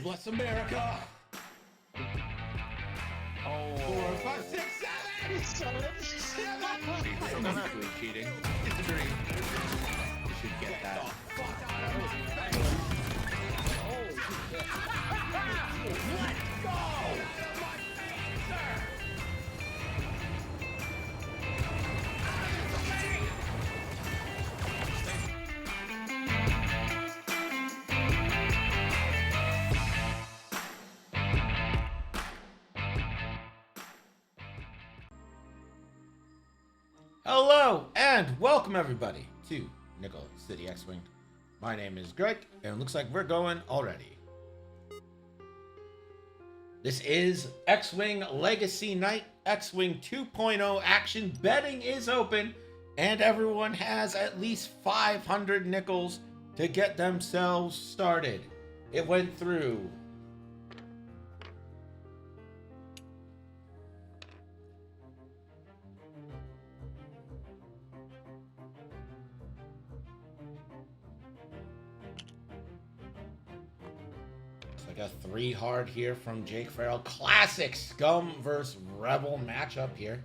bless America. Oh. 4, 5, 6, 7. Basically cheating. It's a dream. You should get that. Let's go! My face, sir! Hello and welcome everybody to Nickel City X-Wing. My name is Greg and it looks like we're going already. This is X-Wing Legacy Night, X-Wing 2.0 action. Betting is open and everyone has at least 500 nickels to get themselves started. It went through. I got 3 hard here from Jake Farrell. Classic Scum versus Rebel matchup here.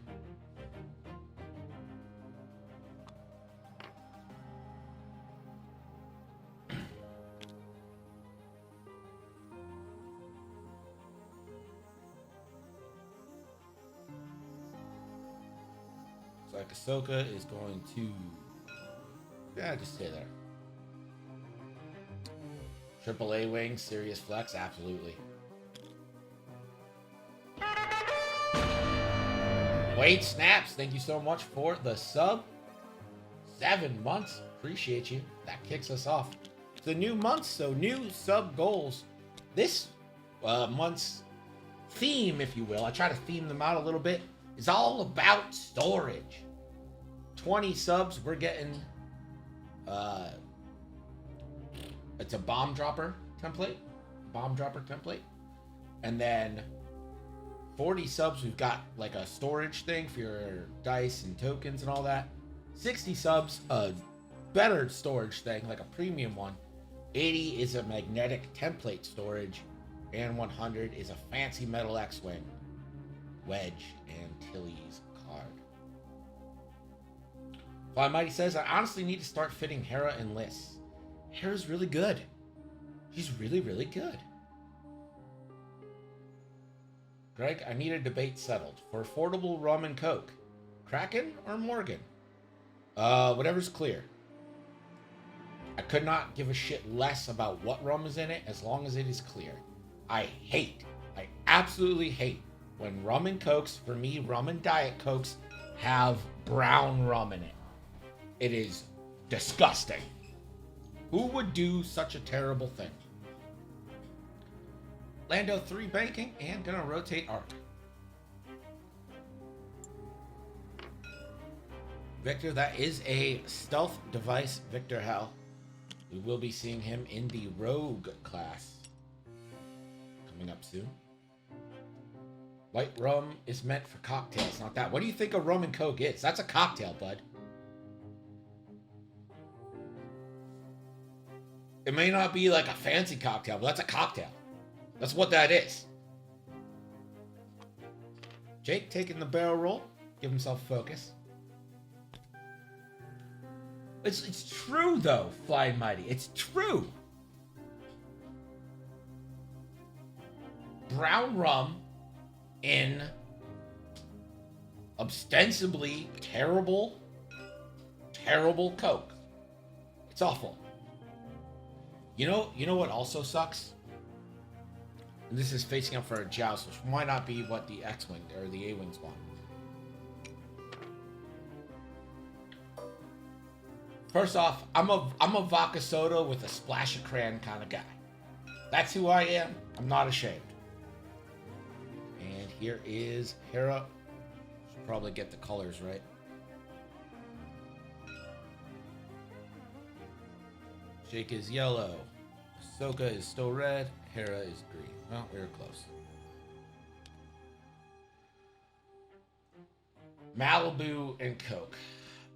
Looks like Ahsoka is going to... yeah, just stay there. AAA wing, serious flex, absolutely. Wade Snaps, thank you so much for the sub. 7 months, appreciate you. That kicks us off. It's a new month, so new sub goals. This month's theme, if you will, I try to theme them out a little bit, is all about storage. 20 subs, we're getting... it's a bomb dropper template. And then 40 subs, we've got like a storage thing for your dice and tokens and all that. 60 subs, a better storage thing, like a premium one. 80 is a magnetic template storage. And 100 is a fancy metal X-Wing, Wedge, and Tilly's card. Fly Mighty says, I honestly need to start fitting Hera and Liss. Hera's really good. She's really, really good. Greg, I need a debate settled. For affordable rum and coke, Kraken or Morgan? Whatever's clear. I could not give a shit less about what rum is in it as long as it is clear. I absolutely hate when rum and cokes, for me, rum and diet cokes, have brown rum in it. It is disgusting. Who would do such a terrible thing? Lando 3 banking and gonna rotate Arc. Victor, that is a stealth device, Victor Hell. We will be seeing him in the Rogue class. Coming up soon. White rum is meant for cocktails, not that. What do you think a rum and coke is? That's a cocktail, bud. It may not be like a fancy cocktail, but that's a cocktail. That's what that is. Jake taking the barrel roll. Give himself focus. It's true, though, Flying Mighty. It's true. Brown rum in ostensibly terrible Coke. It's awful. You know what also sucks? And this is facing up for a joust, which might not be what the X-Wing or the A-Wings want. First off, I'm a vodka soda with a splash of cran kind of guy. That's who I am. I'm not ashamed. And here is Hera. Should probably get the colors right. Jake is yellow. Ahsoka is still red. Hera is green. Well, we were close. Malibu and Coke.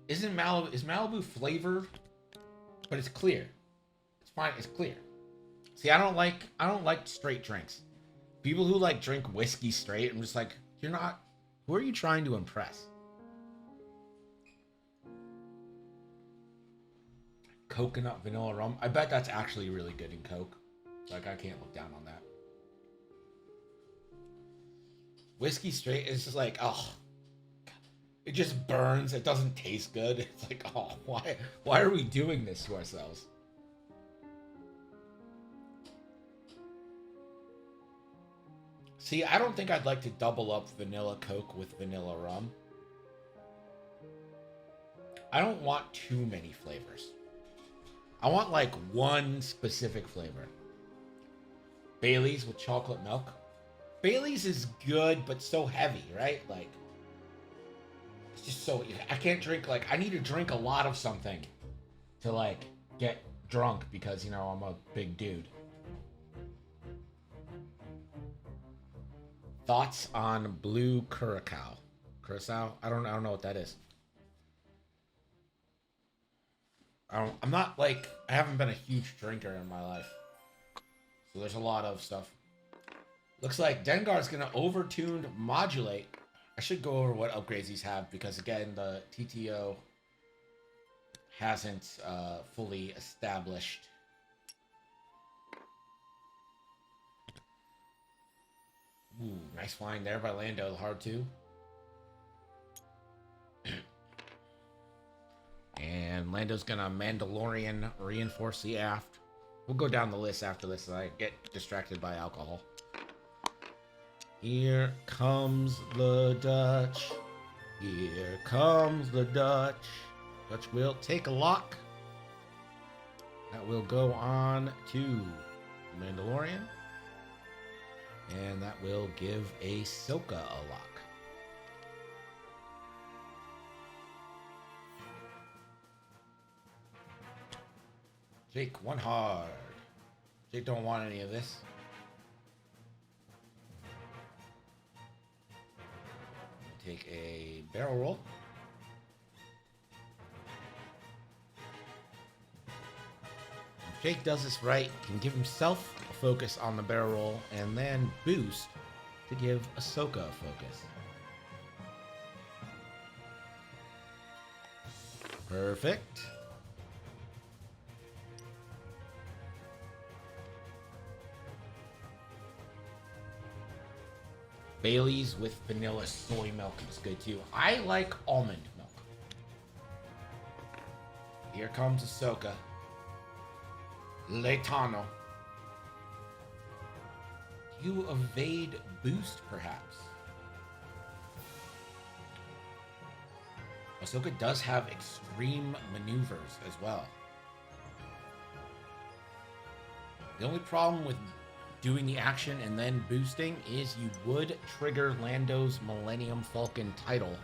Is Malibu flavored? But it's clear. It's fine. It's clear. See, I don't like straight drinks. People who like drink whiskey straight, I'm just like, you're not. Who are you trying to impress? Coconut vanilla rum. I bet that's actually really good in Coke. Like, I can't look down on that. Whiskey straight is just like, oh, it just burns. It doesn't taste good. It's like, oh, why are we doing this to ourselves? See, I don't think I'd like to double up vanilla Coke with vanilla rum. I don't want too many flavors. I want like one specific flavor. Bailey's with chocolate milk. Bailey's is good, but so heavy, right? Like, it's just so, I can't drink, like, I need to drink a lot of something to like get drunk because, you know, I'm a big dude. Thoughts on blue curacao? Curacao? I don't know what that is. I'm not like, I haven't been a huge drinker in my life. So there's a lot of stuff. Looks like Dengar's gonna overtuned modulate. I should go over what upgrades these have because again, the TTO hasn't fully established. Ooh, nice flying there by Lando, the hard 2. And Lando's gonna Mandalorian reinforce the aft. We'll go down the list after this as I get distracted by alcohol. Here comes the Dutch. Here comes the Dutch. Dutch will take a lock. That will go on to Mandalorian. And that will give Ahsoka a lock. Jake, one hard. Jake don't want any of this. Take a barrel roll. If Jake does this right, can give himself a focus on the barrel roll and then boost to give Ahsoka a focus. Perfect. Bailey's with vanilla soy milk is good too. I like almond milk. Here comes Ahsoka. Leitano. You evade boost, perhaps. Ahsoka does have extreme maneuvers as well. The only problem with doing the action and then boosting is you would trigger Lando's Millennium Falcon title.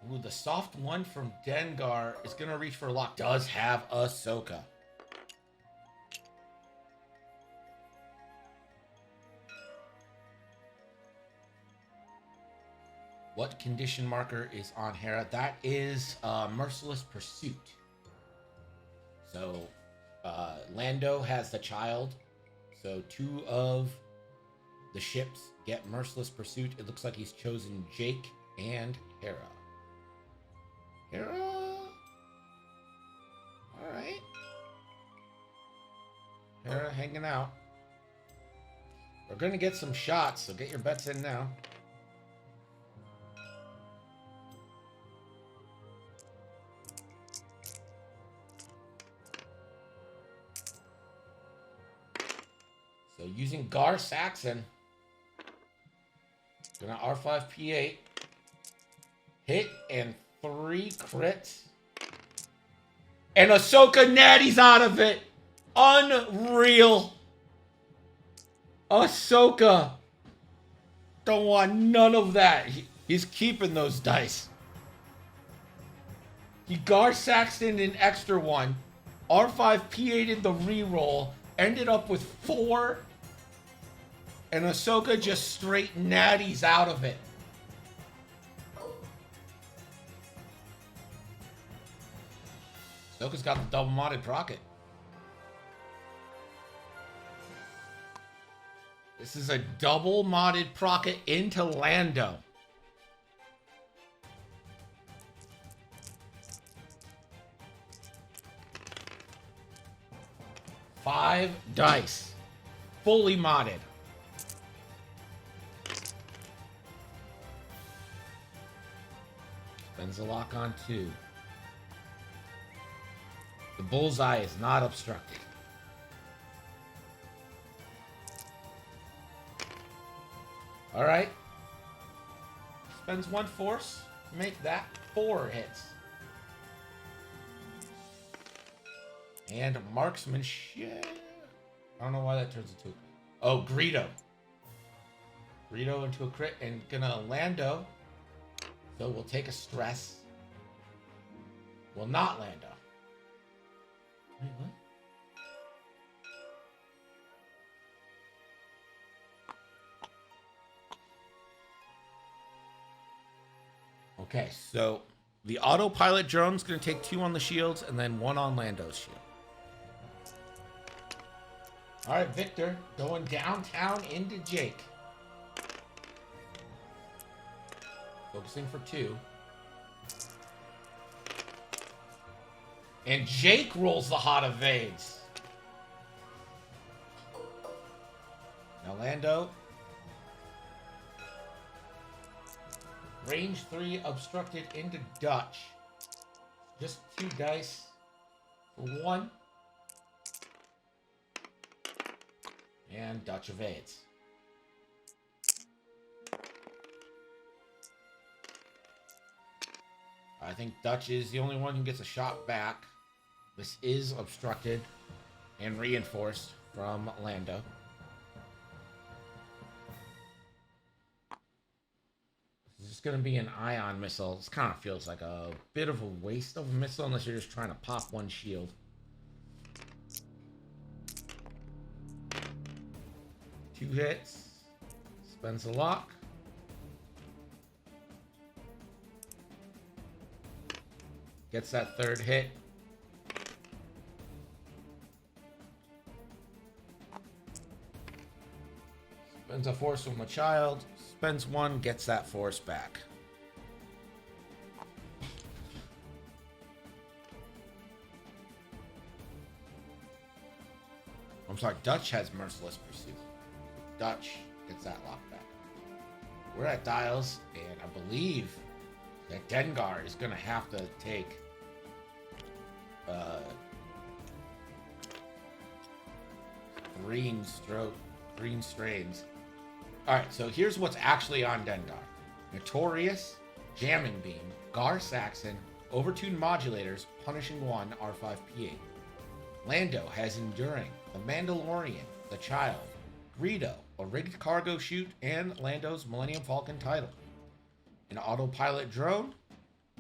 Ooh, the soft one from Dengar is going to reach for a lock. Does have Ahsoka. What condition marker is on Hera? That is Merciless Pursuit. So Lando has the child. So 2 of the ships get Merciless Pursuit. It looks like he's chosen Jake and Hera. Hera? Alright. Hera hanging out. We're going to get some shots, so get your bets in now. So using Gar Saxon, gonna R5P8, hit and 3 crits, and Ahsoka natties out of it. Unreal. Ahsoka. Don't want none of that. He's keeping those dice. He Gar Saxon an extra 1, R5P8 in the reroll, ended up with 4. And Ahsoka just straight natties out of it. Ahsoka's got the double modded Procket. This is a double modded Procket into Lando. Five dice. Fully modded. Spends a lock on 2. The bullseye is not obstructed. Alright. Spends 1 force. Make that 4 hits. And marksmanship. I don't know why that turns into a... Oh, Greedo. Greedo into a crit and gonna Lando. So we'll take a stress. Will not Lando. Wait, what? Okay, so the autopilot drone's going to take 2 on the shields and then 1 on Lando's shield. All right, Victor, going downtown into Jake. Focusing for 2. And Jake rolls the hot evades. Now Lando. Range 3 obstructed into Dutch. Just 2 dice for 1. And Dutch evades. I think Dutch is the only one who gets a shot back. This is obstructed and reinforced from Lando. This is going to be an ion missile. This kind of feels like a bit of a waste of a missile unless you're just trying to pop 1 shield. Two hits. Spends a lock. Gets that 3rd hit. Spends a force from a child. Spends 1, gets that force back. I'm sorry, Dutch has Merciless Pursuit. Dutch gets that lock back. We're at dials, and I believe that Dengar is going to have to take green strains. Alright, so here's what's actually on Dengar. Notorious, Jamming Beam, Gar Saxon, Overtuned Modulators, Punishing 1, R5P8. Lando has Enduring, The Mandalorian, The Child, Greedo, a rigged cargo chute, and Lando's Millennium Falcon title. An autopilot drone,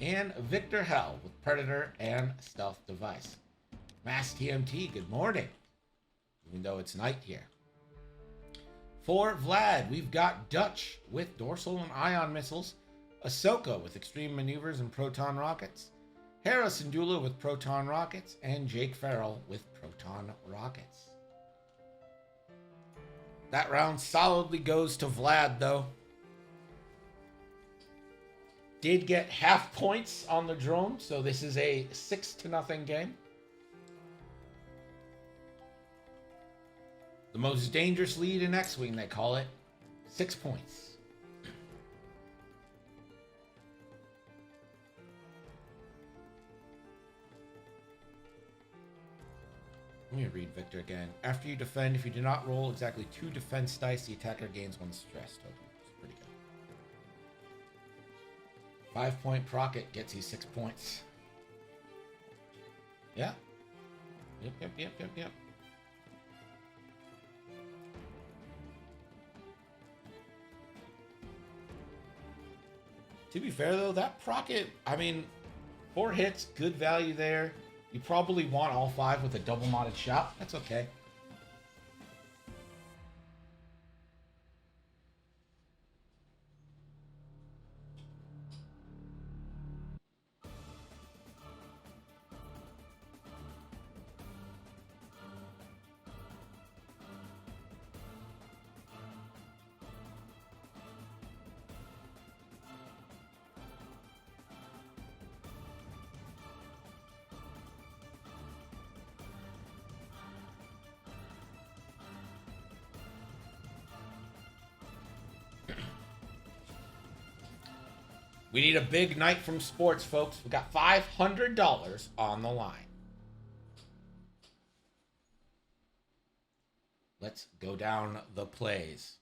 and Victor Hell with Predator and Stealth Device. Mass TMT, good morning. Even though it's night here. For Vlad, we've got Dutch with dorsal and ion missiles, Ahsoka with extreme maneuvers and proton rockets, Hera Syndulla with proton rockets, and Jake Farrell with proton rockets. That round solidly goes to Vlad, though. Did get half points on the drone, so this is a 6-0 game. The most dangerous lead in X-Wing, they call it. 6 points. Let me read Victor again. After you defend, if you do not roll exactly 2 defense dice, the attacker gains 1 stress total. It's pretty good. 5-point Procket gets you 6 points. Yeah. Yep. To be fair, though, that Procket, I mean, 4 hits, good value there. You probably want all 5 with a double modded shot. That's okay. We need a big night from sports, folks. We got $500 on the line. Let's go down the plays.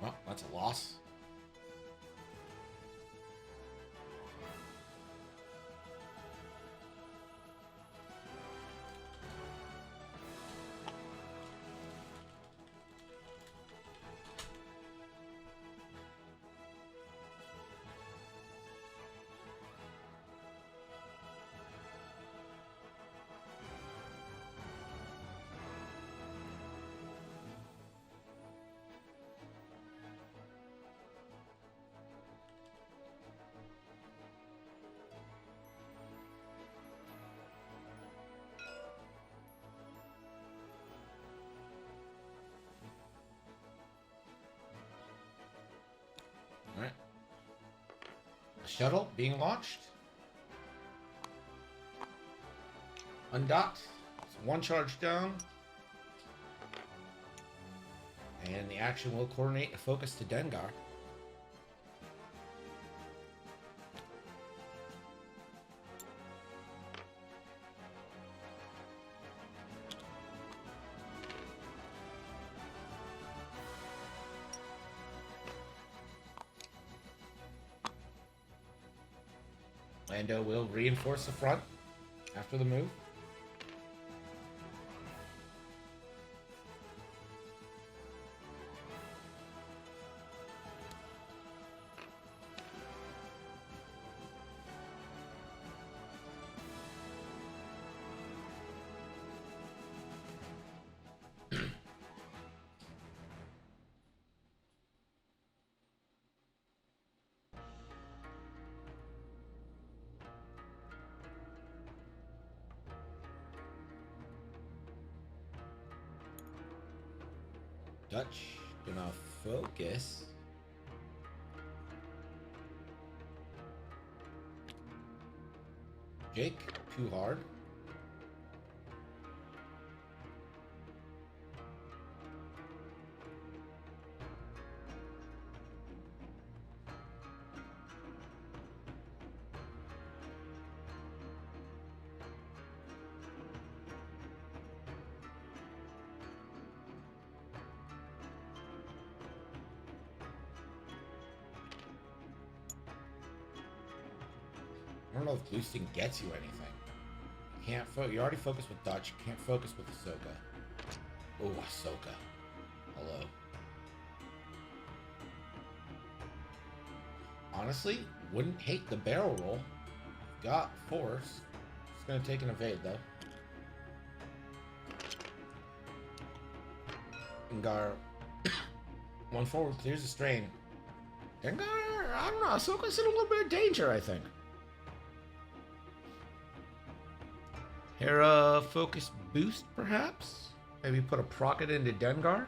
Well, that's a loss. All right. Shuttle being launched. Undocked. It's one charge down. And the action will coordinate a focus to Dengar. Lando will reinforce the front after the move. Dutch gonna focus. Jake, too hard. I don't know if boosting gets you anything. You can't you already focus with Dutch. You can't focus with Ahsoka. Oh, Ahsoka. Hello. Honestly, wouldn't hate the barrel roll. Got force. It's gonna take an evade though. Dengar. One forward clears the strain. Dengar, I don't know. Ahsoka's in a little bit of danger, I think. Hera focus boost, perhaps? Maybe put a procket into Dengar?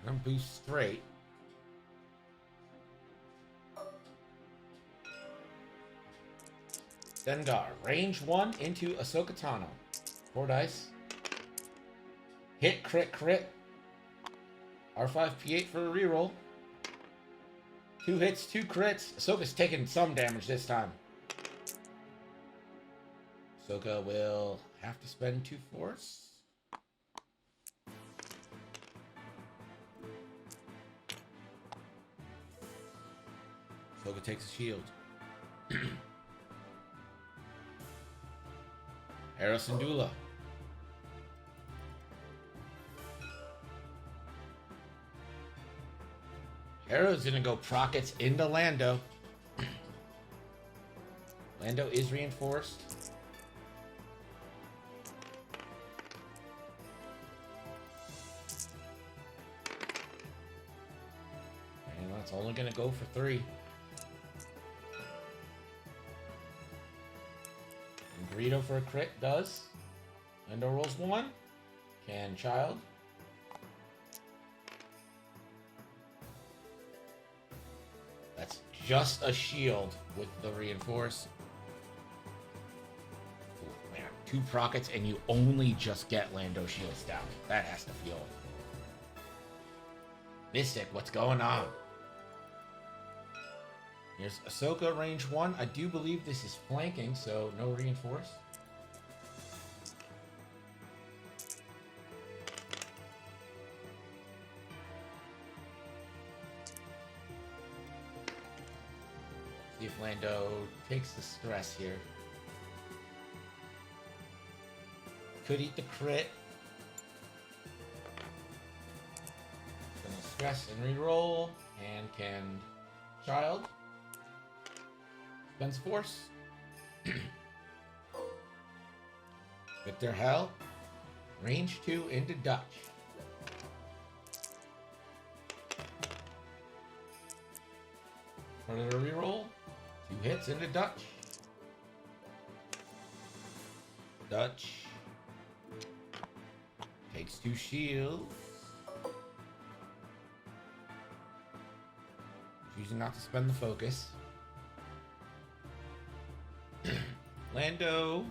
And boost straight. Dengar, range 1 into Ahsoka Tano. 4 dice. Hit, crit, crit. R5, P8 for a reroll. 2 hits, 2 crits. Ahsoka's taking some damage this time. Ahsoka will have to spend 2 force. Ahsoka takes a shield. Hera Syndulla. Hera's gonna go prockets into Lando. Lando is reinforced. And that's only gonna go for 3. Rito for a crit does. Lando rolls 1. Can Child. That's just a shield with the reinforce. Ooh, man, 2 Prockets and you only just get Lando shields down. That has to feel. Mystic, what's going on? Here's Ahsoka, range 1. I do believe this is flanking, so no reinforce. See if Lando takes the stress here. Could eat the crit. Gonna stress and reroll. And can Child. Spends force. Victor Hell. Range 2 into Dutch. Predator reroll. 2 hits into Dutch. Dutch. Takes 2 shields. Choosing not to spend the focus. Lando.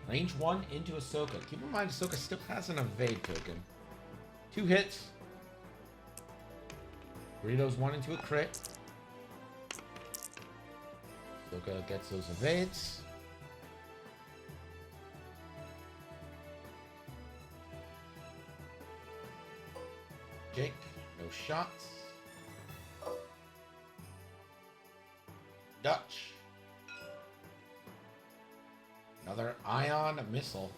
Range 1 into Ahsoka. Keep in mind, Ahsoka still has an evade token. 2 hits. Burritos 1 into a crit. Ahsoka gets those evades. Jake, no shots. Dutch. Another ion missile.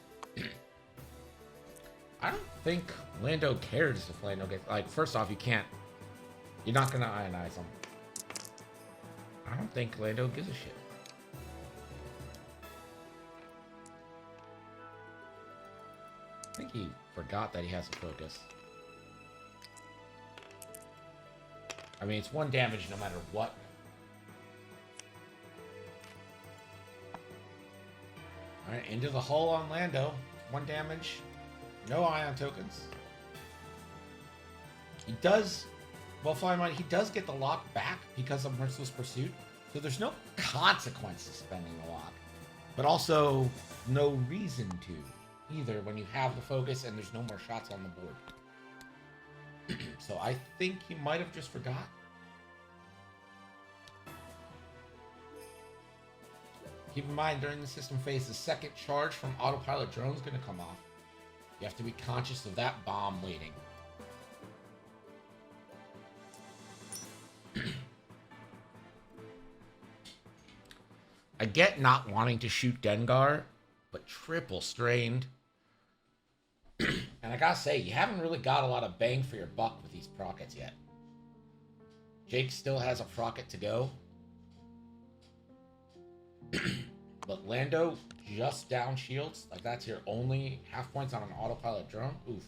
I don't think Lando cares if Lando gets... Like, first off, you can't... You're not gonna ionize him. I don't think Lando gives a shit. I think he forgot that he has a focus. I mean, it's 1 damage no matter what. Alright, into the hull on Lando. 1 damage. No ion tokens. He does... Well, fine, he does get the lock back because of Merciless Pursuit. So there's no consequence to spending the lock. But also, no reason to either when you have the focus and there's no more shots on the board. So I think he might have just forgot. Keep in mind, during the system phase, the second charge from autopilot drone is going to come off. You have to be conscious of that bomb waiting. I get not wanting to shoot Dengar, but triple strained. And I gotta say, you haven't really got a lot of bang for your buck with these prockets yet. Jake still has a procket to go. But Lando just down shields. Like, that's your only half points on an autopilot drone. Oof.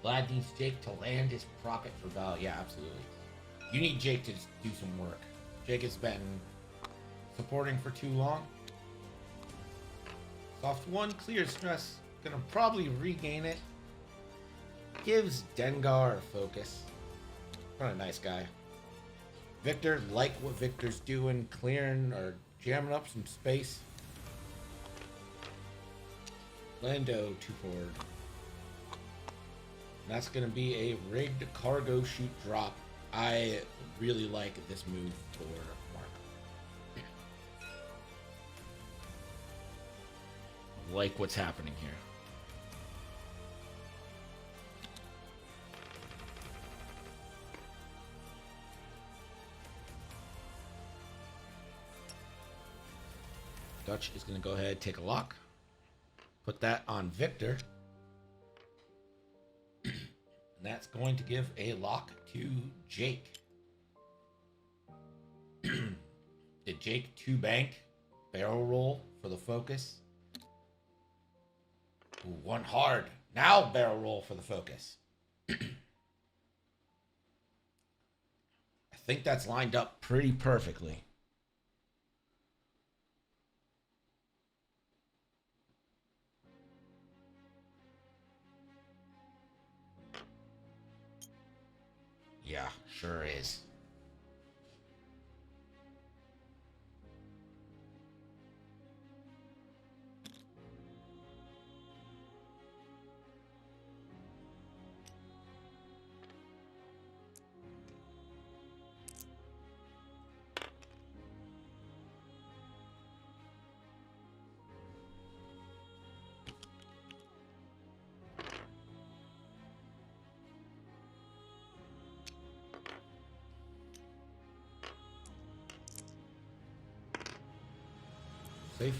Vlad needs Jake to land his procket for Val. Yeah, absolutely. You need Jake to do some work. Jake has been supporting for too long. Soft 1 clears stress. Gonna probably regain it. Gives Dengar a focus. What a nice guy. Victor, like what Victor's doing, clearing or jamming up some space. Lando 2 forward. That's going to be a rigged cargo chute drop. I really like this move for Mark. Like what's happening here. Dutch is going to go ahead and take a lock. Put that on Victor. And that's going to give a lock to Jake. Did Jake 2 bank? Barrel roll for the focus. Ooh, 1 hard. Now barrel roll for the focus. I think that's lined up pretty perfectly. Yeah, sure is. Safe.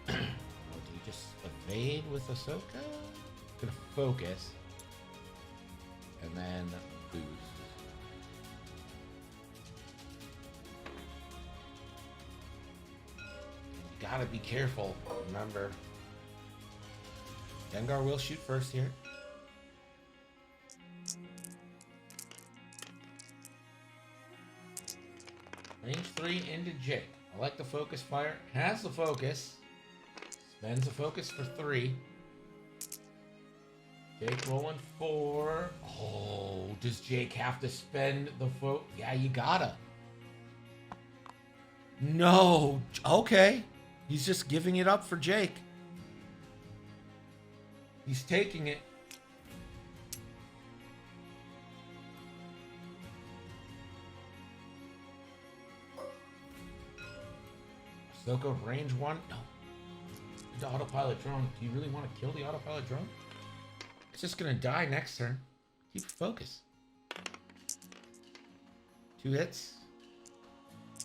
Oh, do you just evade with Ahsoka? Gonna focus. And then boost. You gotta be careful, remember. Dengar will shoot first here. Range 3 into Jake. I like the focus fire. Has the focus. Spends the focus for 3. Jake rolling 4. Oh, does Jake have to spend the focus? Yeah, you gotta. No. Okay. He's just giving it up for Jake. He's taking it. Ahsoka, range 1. No. The autopilot drone. Do you really want to kill the autopilot drone? It's just going to die next turn. Keep focus. 2 hits.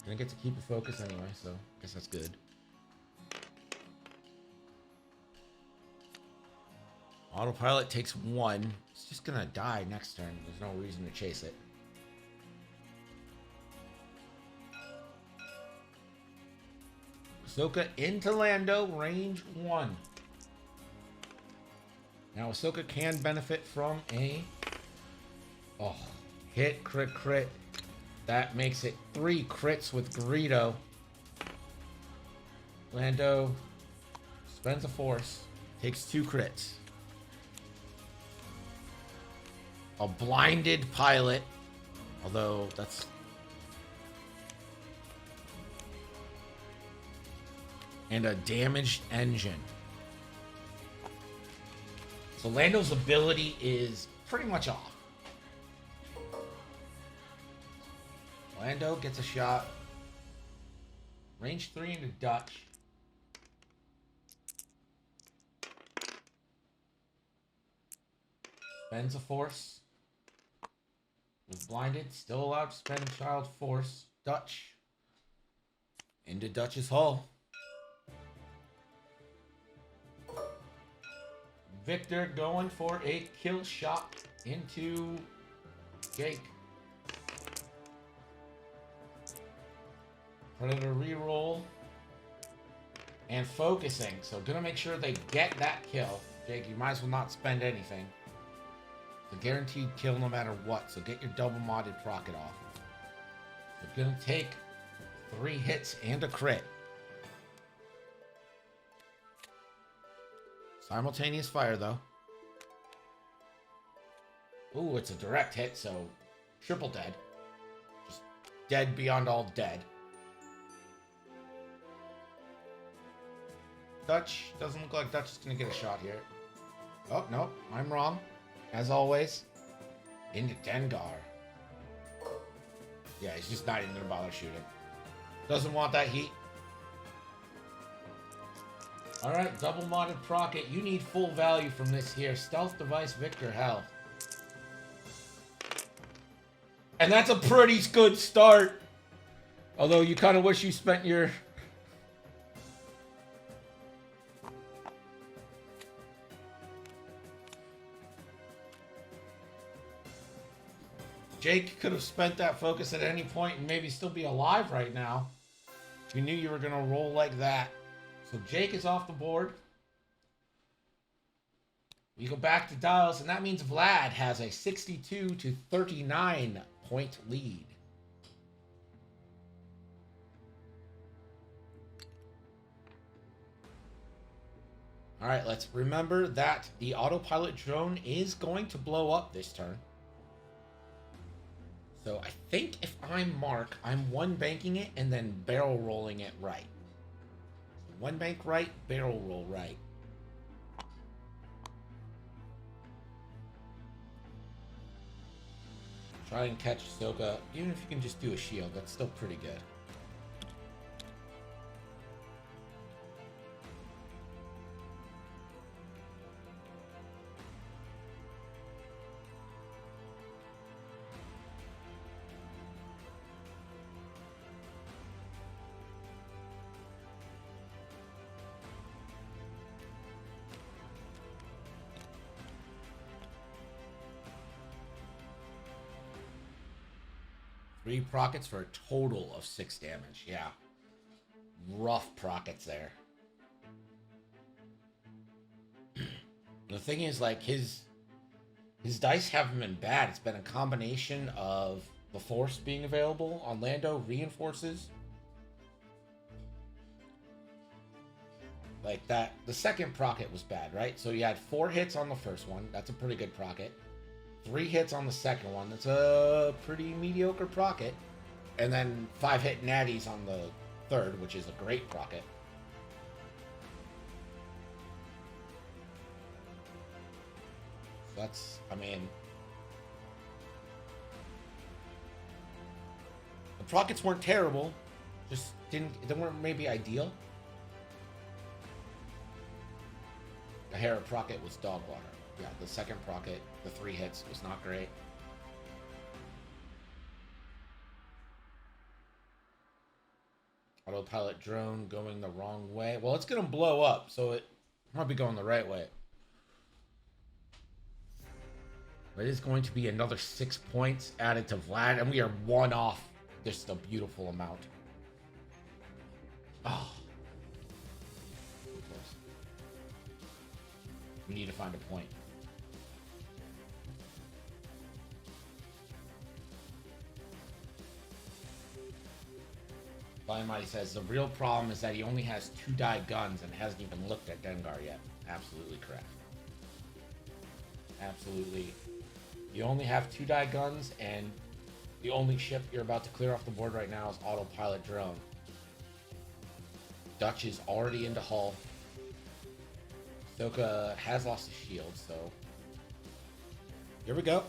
Gonna get to keep the focus anyway, so I guess that's good. Autopilot takes 1. It's just going to die next turn. There's no reason to chase it. Ahsoka into Lando, range 1. Now Ahsoka can benefit from a hit, crit, crit. That makes it 3 crits with Greedo. Lando spends a force, takes 2 crits. A blinded pilot, although that's... and a damaged engine. So Lando's ability is pretty much off. Lando gets a shot. Range 3 into Dutch. Spends a force. Was blinded. Still allowed to spend child force. Dutch. Into Dutch's hull. Victor going for a kill shot into Jake. Predator reroll. And focusing. So gonna make sure they get that kill. Jake, you might as well not spend anything. It's a guaranteed kill no matter what. So get your double modded rocket off. They're gonna take 3 hits and a crit. Simultaneous fire though. Ooh, it's a direct hit, so triple dead. Just dead beyond all dead. Dutch, doesn't look like Dutch is gonna get a shot here. Oh, no, I'm wrong. As always, into Dengar. Yeah, he's just not even gonna bother shooting. Doesn't want that heat. Alright, double modded Procket. You need full value from this here. Stealth device, Victor, hell. And that's a pretty good start. Although you kind of wish you spent your... Jake could have spent that focus at any point and maybe still be alive right now. If you knew you were going to roll like that. So Jake is off the board. We go back to dials, and that means Vlad has a 62 to 39 point lead. All right, let's remember that the autopilot drone is going to blow up this turn. So I think if I'm Mark, I'm one banking it and then barrel rolling it right. One bank right, barrel roll right. Try and catch Ahsoka. Even if you can just do a shield, that's still pretty good. Three prockets for a total of 6 damage. Yeah. Rough prockets there. The thing is, like, his dice haven't been bad. It's been a combination of the Force being available on Lando reinforces. Like that, the second procket was bad, right? So you had 4 hits on the first one. That's a pretty good procket. 3 hits on the second one. That's a pretty mediocre procket. And then 5 hit natties on the third, which is a great procket. So that's, I mean... The prockets weren't terrible. Just they weren't maybe ideal. The Hera procket was dog water. Yeah, the second procket, the 3 hits, was not great. Autopilot drone going the wrong way. Well, it's going to blow up, so it might be going the right way. But it is going to be another 6 points added to Vlad, and we are 1 off. Just a beautiful amount. Oh. We need to find a point. Mighty says the real problem is that he only has 2-die guns and hasn't even looked at Dengar yet. Absolutely correct. Absolutely. You only have 2-die guns, and the only ship you're about to clear off the board right now is autopilot drone. Dutch is already into hull. Ahsoka has lost a shield, so here we go.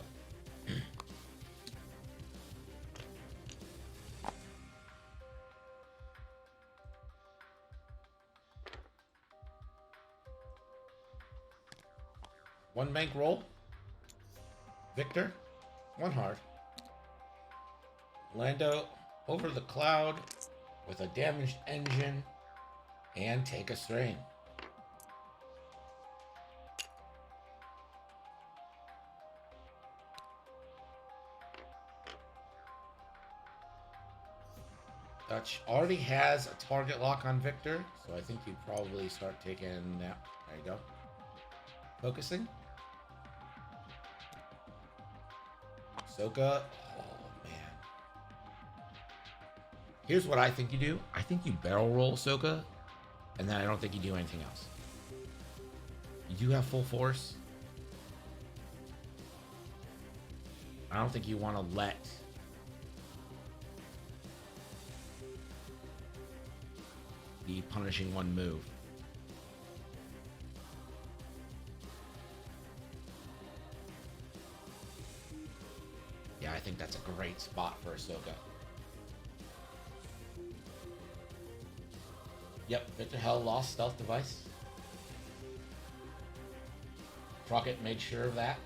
One bank roll. Victor, 1 hard. Lando over the cloud with a damaged engine and take a strain. Dutch already has a target lock on Victor, so I think you'd probably start taking that. There you go. Focusing. Soka. Oh, man. Here's what I think you do. I think you barrel roll Soka, and then I don't think you do anything else. You do have full force. I don't think you want to let the punishing one move. Yeah, I think that's a great spot for Ahsoka. Yep, Victor Hell lost stealth device. Crockett made sure of that.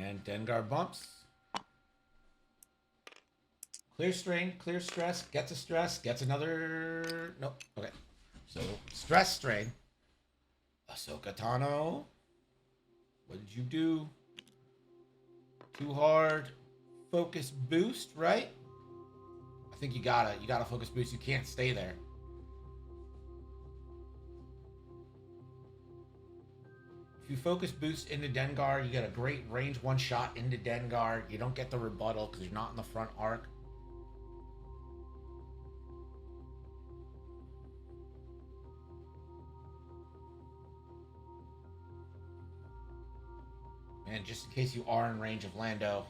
And Dengar bumps. Clear strain, clear stress, gets a stress, gets another... Nope, okay. So, stress strain. Ahsoka Tano. What did you do? Too hard. Focus boost, right? I think you gotta focus boost. You can't stay there. If you focus boost into Dengar, you get a great range one shot into Dengar. You don't get the rebuttal because you're not in the front arc. And just in case you are in range of Lando,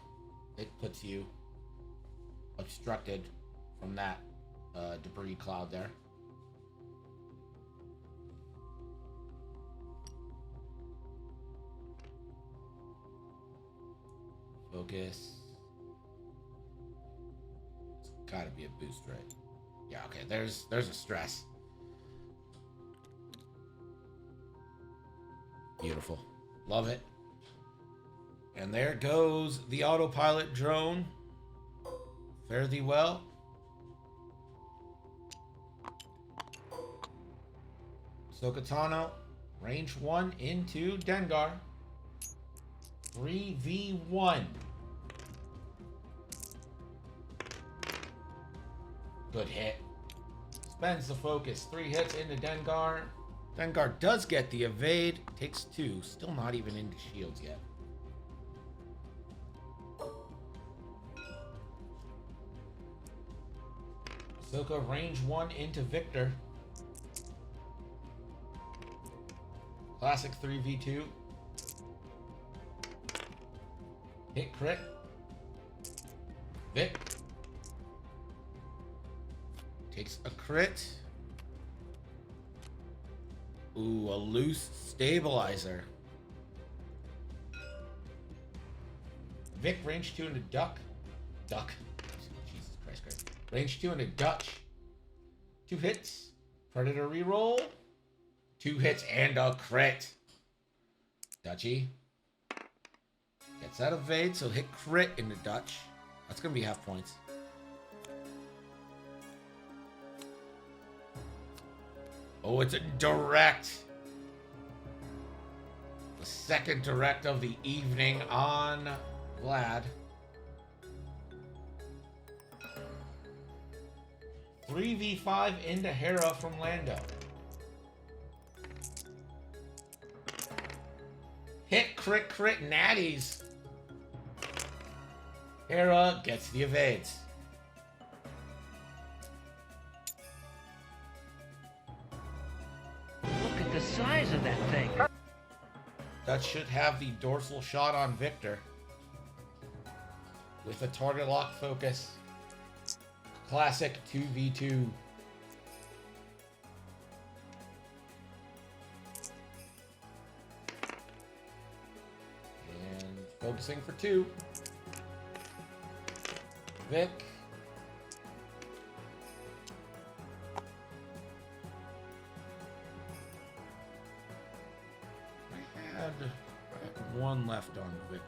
it puts you obstructed from that debris cloud there. Focus. It's gotta be a boost, right? Yeah, okay, there's a stress. Beautiful. Love it. And there goes the autopilot drone. Fare thee well. Ahsoka Tano, range 1 into Dengar. 3v1. Good hit. Spends the focus. 3 hits into Dengar. Dengar does get the evade. Takes 2. Still not even into shields yet. Ahsoka range 1 into Victor. Classic 3v2. Hit crit. Vic. Takes a crit. Ooh, a loose stabilizer. Vic range 2 into Duck. Duck. Jesus Christ, Christ. Range 2 into Dutch. 2 hits. Predator reroll. 2 hits and a crit. Dutchy. Gets that evade, so hit crit into Dutch. That's going to be half points. Oh, it's a direct. The second direct of the evening on Vlad. 3v5 into Hera from Lando. Hit, crit, crit, natties. Hera gets the evades. Look at the size of that thing. That should have the dorsal shot on Victor. With a target lock focus. Classic 2v2. And focusing for 2. Vic. I had 1 left on Victor.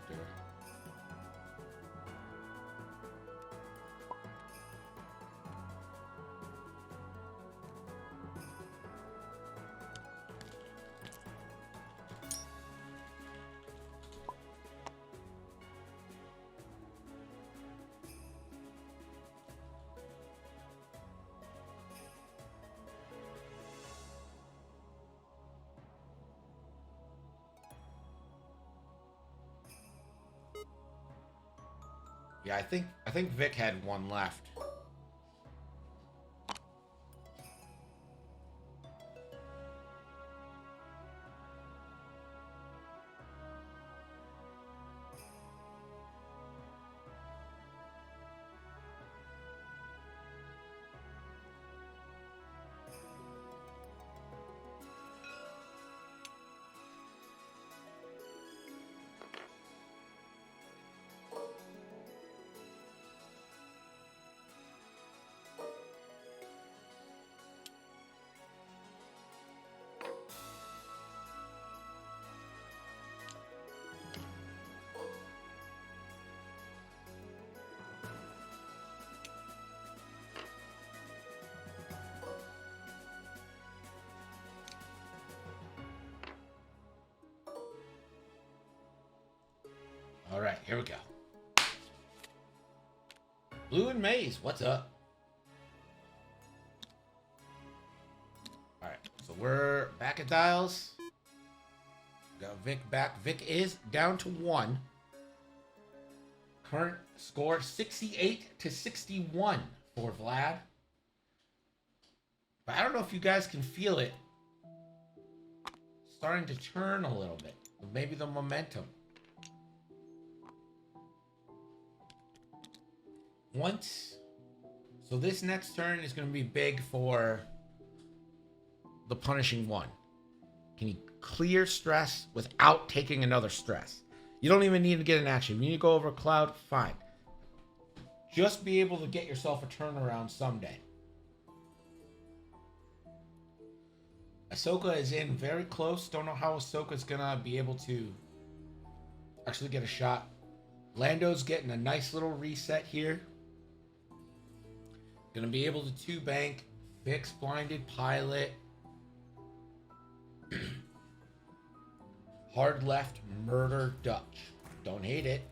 Yeah, I think Vic had one left. All right, here we go. Blue and Maze, what's up? All right, so we're back at dials. Got Vic back. Vic is down to 1. Current score 68-61 for Vlad. But I don't know if you guys can feel it starting to turn a little bit. Maybe the momentum. So this next turn is going to be big for the punishing one. Can you clear stress without taking another stress? You don't even need to get an action. You need to go over a cloud, fine. Just be able to get yourself a turnaround someday. Ahsoka is in very close. Don't know how Ahsoka's going to be able to actually get a shot. Lando's getting a nice little reset here. Gonna be able to 2-bank, fix blinded pilot. Hard left, murder Dutch. Don't hate it.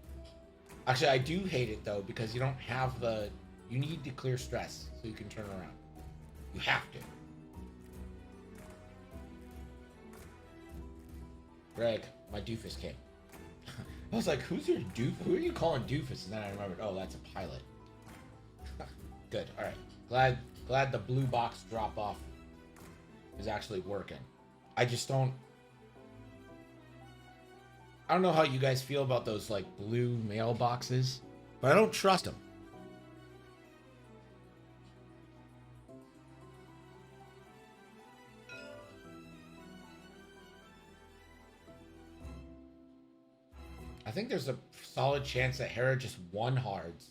Actually, I do hate it though, because you don't have the... You need to clear stress so you can turn around. You have to. Greg, my doofus came. I was like, who's your doof? Who are you calling doofus? And then I remembered, oh, that's a pilot. Good. All right. Glad the blue box drop off is actually working. I don't know how you guys feel about those like blue mailboxes, but I don't trust them. I think there's a solid chance that Hera just won hards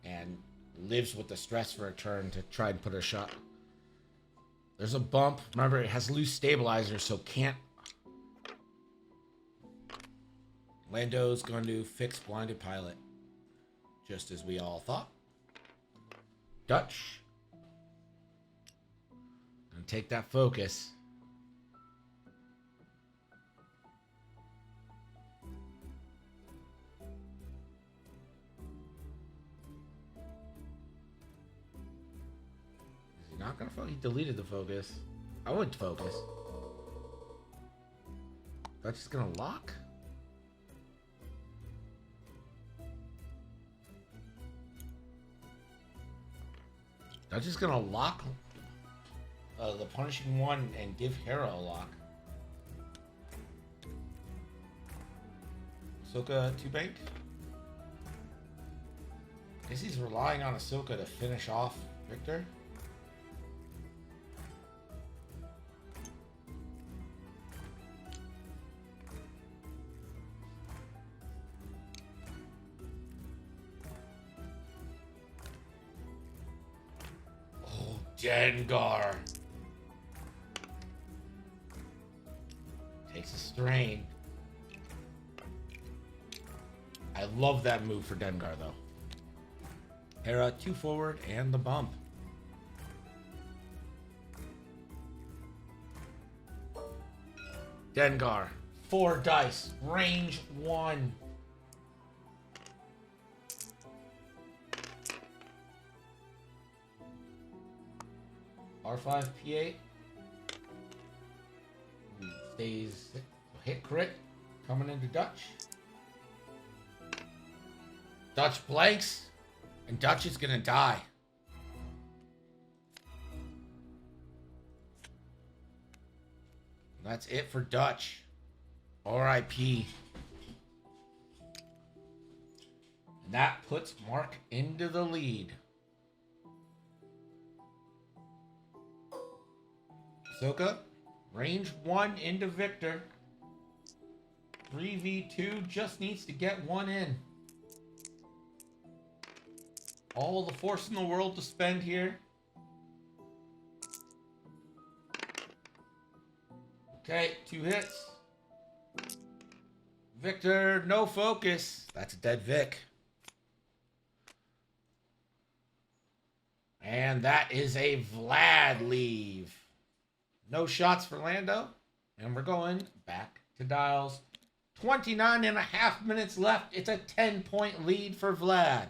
and lives with the stress for a turn to try and put a shot. There's a bump. Remember, it has loose stabilizer, so can't. Lando's going to fix blinded pilot, just as we all thought. Dutch. And take that focus. Not gonna focus. He deleted the focus. I would focus. That's just gonna lock. That's just gonna lock the punishing one and give Hera a lock. Ahsoka 2-bank. Guess he's relying on Ahsoka to finish off Victor. Dengar takes a strain. I love that move for Dengar though. Hera 2 forward and the bump. Dengar 4 dice, range 1. R5 P8 stays hit crit coming into Dutch. Dutch blanks, and Dutch is gonna die. That's it for Dutch. R.I.P. And that puts Mark into the lead. Ahsoka, range 1 into Victor. 3v2 just needs to get one in. All the force in the world to spend here. Okay, 2 hits. Victor, no focus. That's a dead Vic. And that is a Vlad leave. No shots for Lando. And we're going back to dials. 29 and a half minutes left. It's a 10-point lead for Vlad.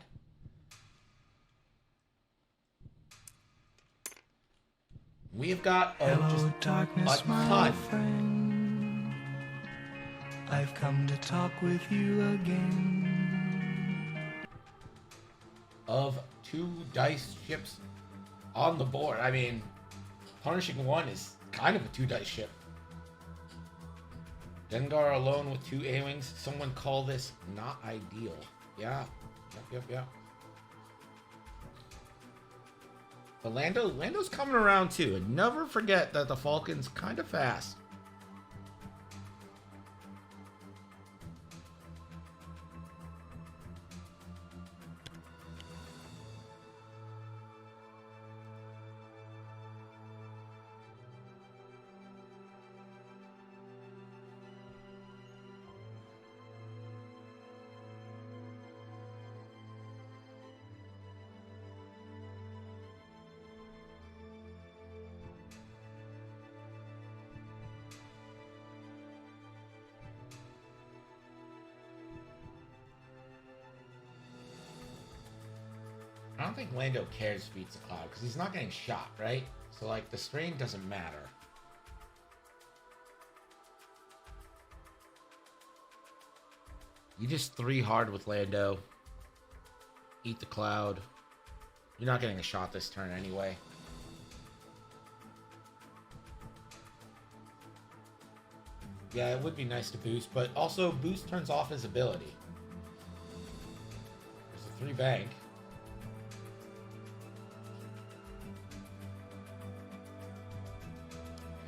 We've got Hello, darkness, a my ton friend. I've come to talk with you again. of 2 dice ships on the board. I mean, Punishing 1 is kind of a 2 dice ship. Dengar alone with 2 A-Wings. Someone call this not ideal. Yeah. Yep. But Lando's coming around too. And never forget that the Falcon's kind of fast. I don't think Lando cares if he beats the cloud because he's not getting shot, right? So, like, the strain doesn't matter. You just 3 hard with Lando. Eat the cloud. You're not getting a shot this turn anyway. Yeah, it would be nice to boost, but also boost turns off his ability. There's a 3 bank.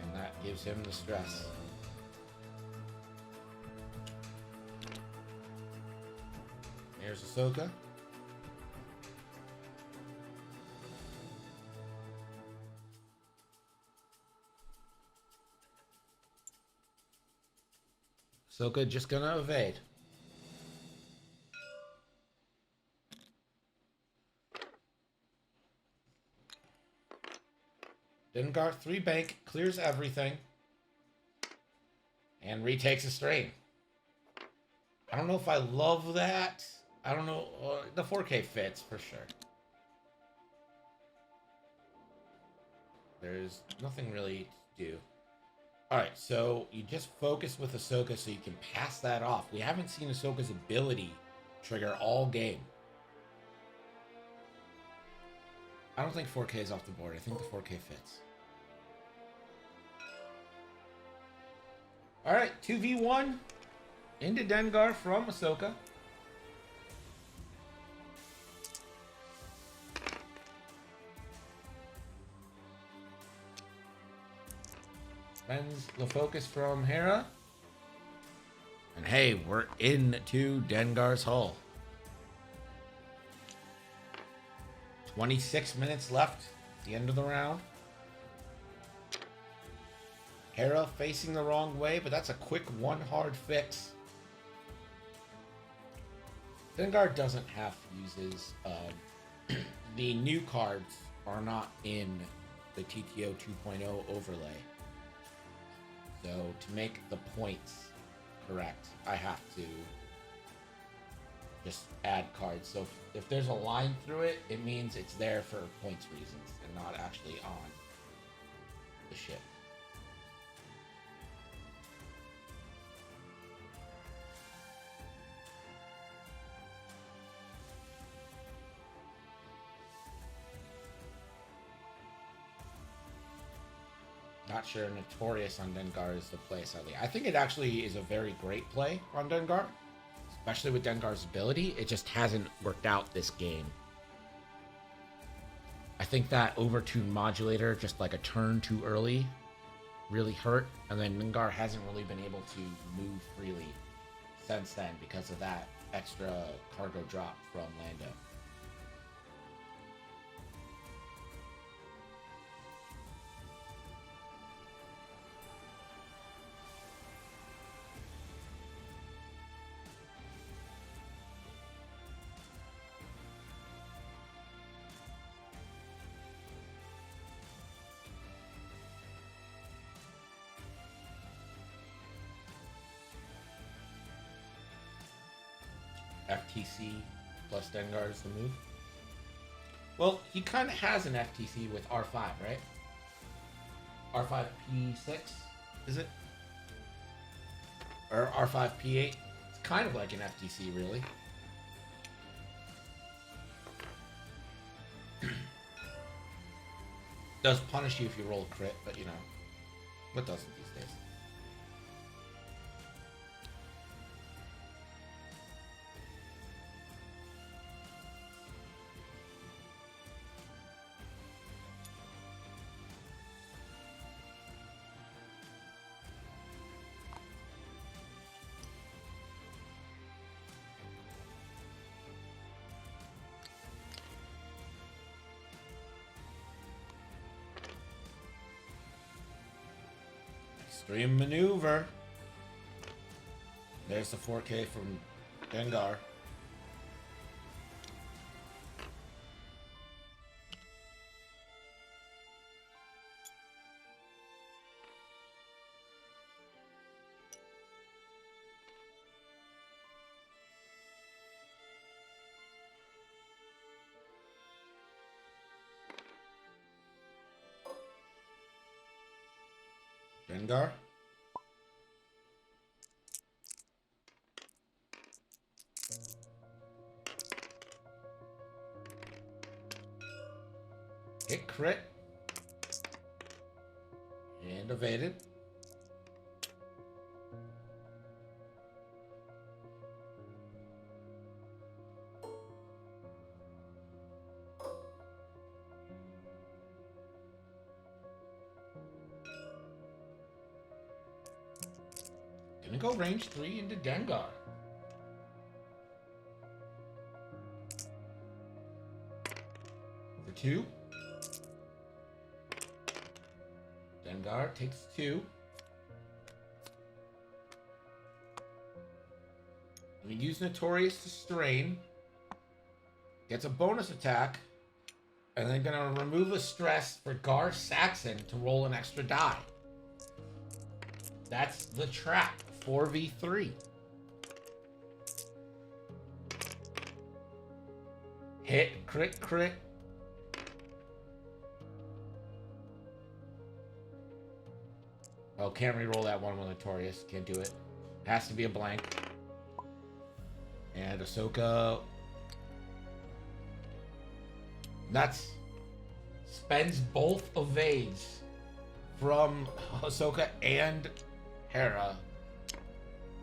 And that gives him the stress. Here's Ahsoka. Ahsoka just gonna evade. Dengar 3 bank, clears everything. And retakes a strain. I don't know if I love that. I don't know. The 4K fits for sure. There's nothing really to do. Alright, so you just focus with Ahsoka so you can pass that off. We haven't seen Ahsoka's ability trigger all game. I don't think 4K is off the board. I think the 4K fits. Alright, 2v1 into Dengar from Ahsoka. Spends the focus from Hera. And hey, we're into Dengar's hull. 26 minutes left at the end of the round. Hera facing the wrong way, but that's a quick 1 hard fix. Dengar doesn't have fuses. The new cards are not in the TTO 2.0 overlay. So to make the points correct, I have to just add cards. So if there's a line through it, it means it's there for points reasons and not actually on the ship. Not sure Notorious on Dengar is the play, sadly. I think it actually is a very great play on Dengar, especially with Dengar's ability. It just hasn't worked out this game. I think that overtune modulator, just like a turn too early, really hurt. And then Dengar hasn't really been able to move freely since then because of that extra cargo drop from Lando. FTC plus Dengar is the move. Well, he kind of has an FTC with R5, right? R5P6, is it? Or R5P8? It's kind of like an FTC, really. Does punish you if you roll a crit, but you know, what doesn't these days? Extreme maneuver. There's the 4K from Dengar. Dengar. Hit crit. And evaded. Gonna go range 3 into Dengar. For 2. Dengar takes 2. We use Notorious to strain. Gets a bonus attack. And then gonna remove a stress for Gar Saxon to roll an extra die. That's the trap. 4v3. Hit, crit, crit. Oh, can't re-roll that one with Notorious. Can't do it. Has to be a blank. And Ahsoka. Nuts. Spends both evades from Ahsoka and Hera.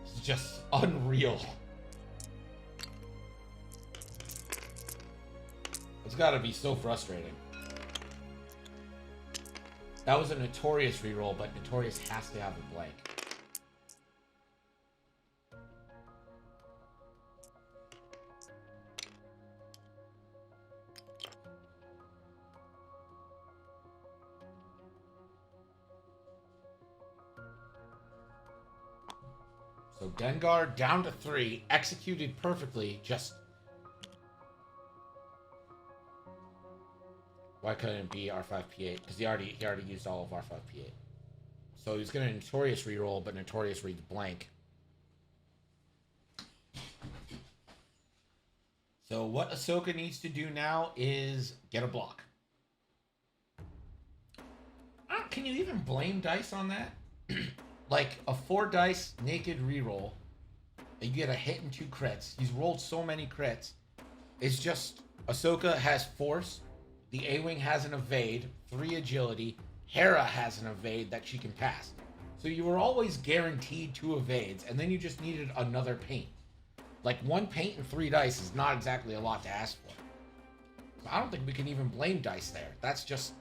It's just unreal. It's gotta be so frustrating. That was a Notorious reroll, but Notorious has to have a blank. So Dengar down to 3, executed perfectly, just... Why couldn't it be R5P8? Because he already used all of R5P8. So he's going to Notorious reroll, but Notorious reads blank. So what Ahsoka needs to do now is get a block. Can you even blame dice on that? Like a 4 dice naked reroll, you get a hit and 2 crits. He's rolled so many crits. It's just Ahsoka has force. The A-Wing has an evade, 3 agility, Hera has an evade that she can pass. So you were always guaranteed 2 evades, and then you just needed another paint. Like 1 paint and 3 dice is not exactly a lot to ask for. So I don't think we can even blame dice there. That's just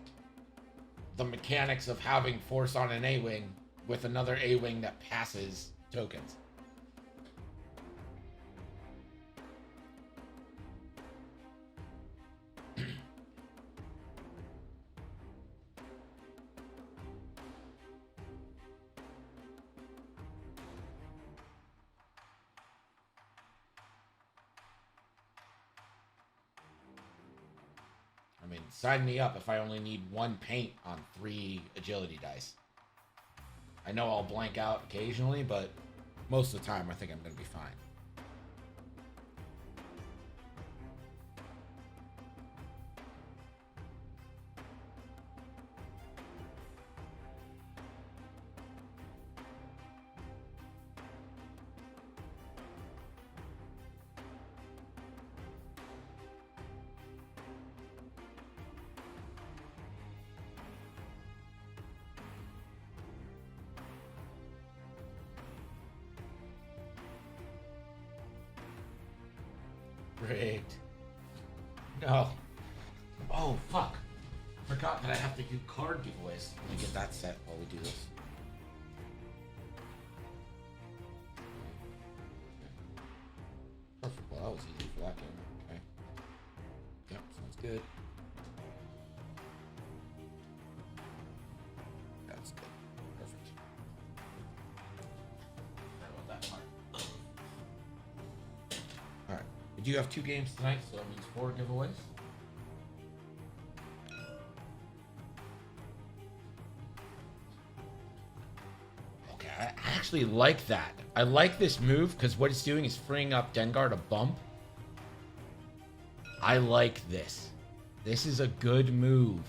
the mechanics of having force on an A-wing with another A-wing that passes tokens. I mean, sign me up if I only need 1 paint on 3 agility dice. I know I'll blank out occasionally, but most of the time I think I'm going to be fine. Rigged. No. Oh, fuck. Forgot that I have to do card giveaways. Let me get that set while we do this. Perfect. Well, that was easy for that game. Okay. Yep, sounds good. That's good. Perfect. Sorry about that part. Alright. We do have 2 games tonight, so that means 4 giveaways. Okay, I actually like that. I like this move because what it's doing is freeing up Dengar to bump. I like this. This is a good move.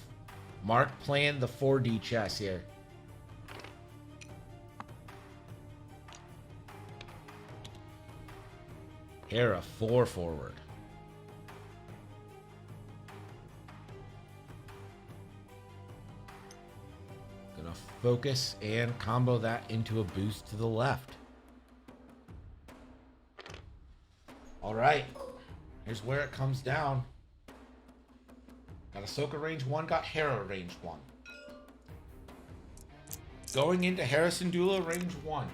Mark playing the 4D chess here. Hera 4 forward. Gonna focus and combo that into a boost to the left. Alright. Here's where it comes down. Got Ahsoka range 1, got Hera range 1. Going into Harrison Dula range 1.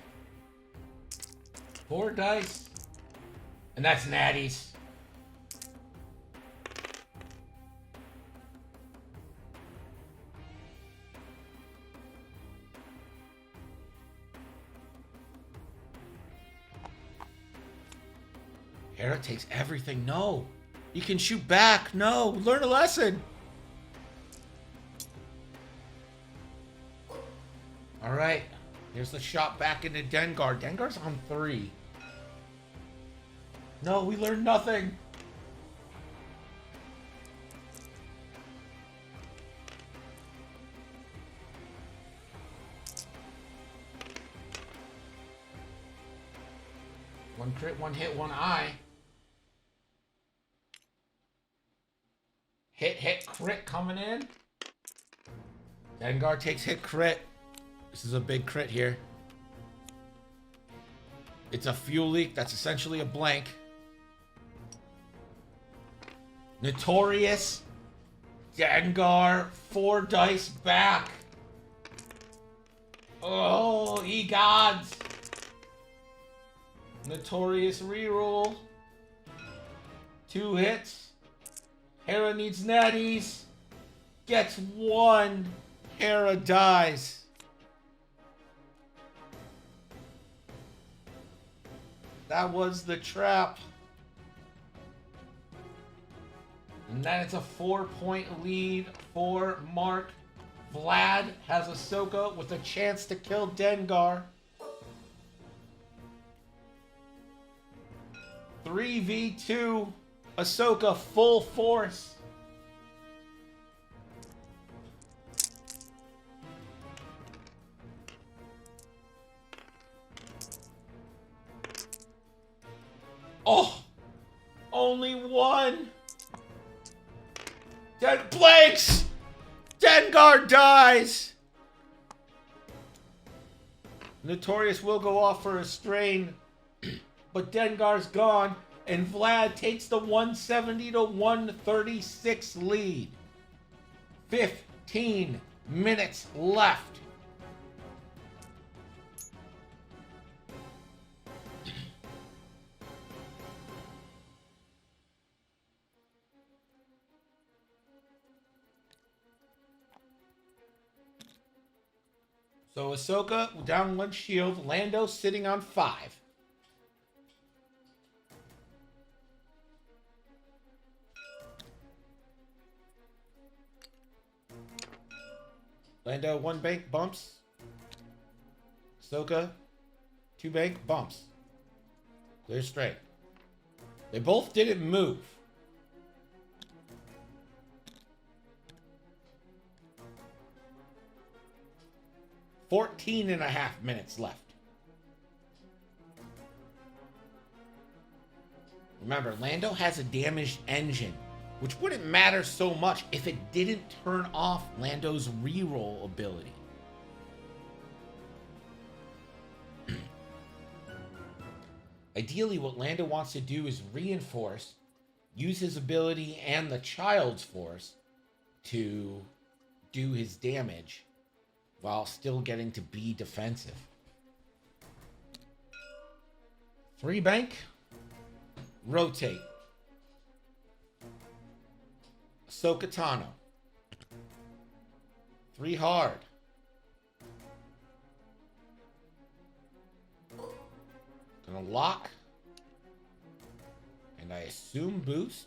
4 dice. And that's natties. Hera takes everything. No. You can shoot back. No. Learn a lesson. Alright. Here's the shot back into Dengar. Dengar's on 3. No, we learned nothing. One crit, 1 hit, 1 eye. Hit, crit coming in. Dengar takes hit, crit. This is a big crit here. It's a fuel leak. That's essentially a blank. Notorious. Dengar. 4 dice back. Oh, gods. Notorious reroll. 2 hits. Hera needs natties. Gets 1. Hera dies. That was the trap. And then it's a 4-point lead for Mark. Vlad has Ahsoka with a chance to kill Dengar. 3v2. Ahsoka full force. Oh! Only 1! Blanks! Dengar dies! Notorious will go off for a strain, but Dengar's gone, and Vlad takes the 170 to 136 lead. 15 minutes left. So Ahsoka down 1 shield, Lando sitting on 5. Lando 1 bank bumps. Ahsoka 2 bank bumps. Clear straight. They both didn't move. Fourteen and a half minutes left. Remember, Lando has a damaged engine, which wouldn't matter so much if it didn't turn off Lando's reroll ability. Ideally, what Lando wants to do is reinforce, use his ability and the child's force to do his damage while still getting to be defensive. 3 bank. Rotate. Ahsoka Tano. 3 hard. Gonna lock. And I assume boost.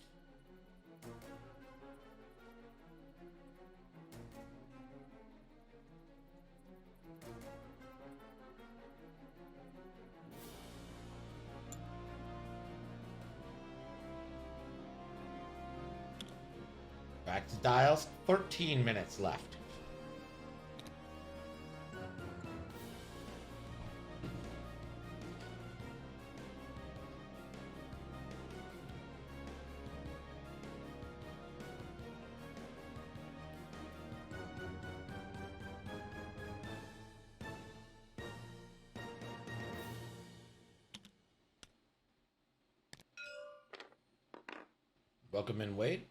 Back to dials. 13 minutes left. Welcome in, Wade.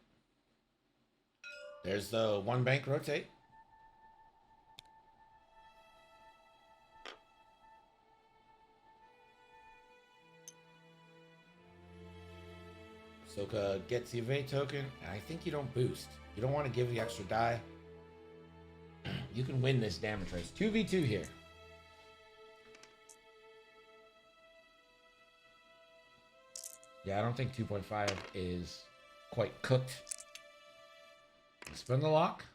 There's the 1 bank rotate. Ahsoka gets the evade token, and I think you don't boost. You don't want to give the extra die. You can win this damage race. 2v2 here. Yeah, I don't think 2.5 is quite cooked. Spin the lock.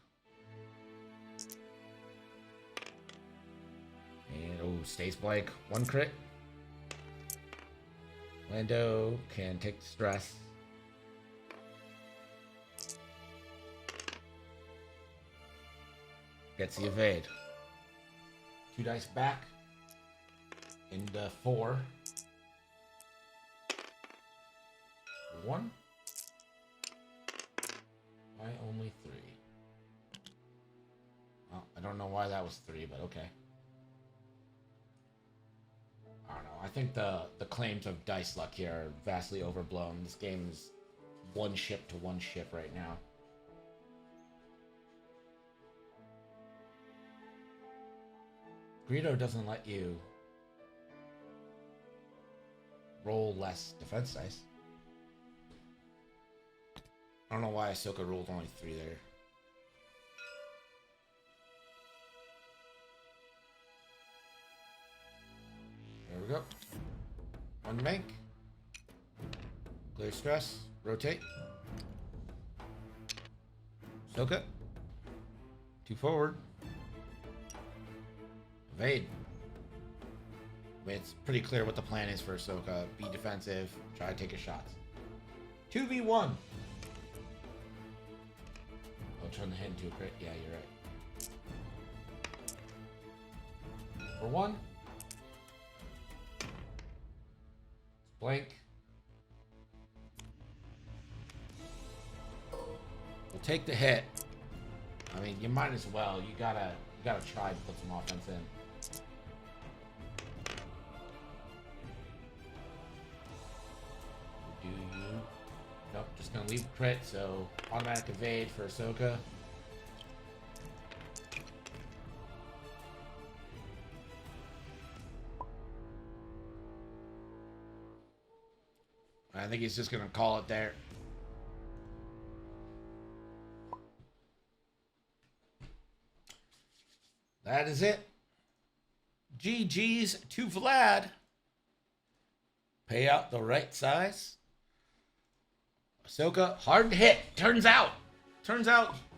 And, oh, stays blank. 1 crit. Lando can take the stress. Gets the evade. 2 dice back. Into 4. 1. Why only 3? Well, I don't know why that was 3, but okay. I don't know. I think the claims of dice luck here are vastly overblown. This game is 1 ship to 1 ship right now. Greedo doesn't let you roll less defense dice. I don't know why Ahsoka rolled only 3 there. There we go. 1 bank. Clear stress. Rotate. Ahsoka. 2 forward. Evade. I mean, it's pretty clear what the plan is for Ahsoka. Be defensive. Try to take his shots. 2v1. Turn the hit into a crit. Yeah, you're right. For 1. Blank. We'll take the hit. I mean, you might as well. You gotta try to put some offense in. Just gonna leave crit, so automatic evade for Ahsoka. I think he's just gonna call it there. That is it. GG's to Vlad. Pay out the right size. Ahsoka, hard to hit. Turns out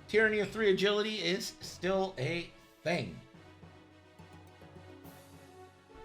Tyranny of 3 agility is still a thing.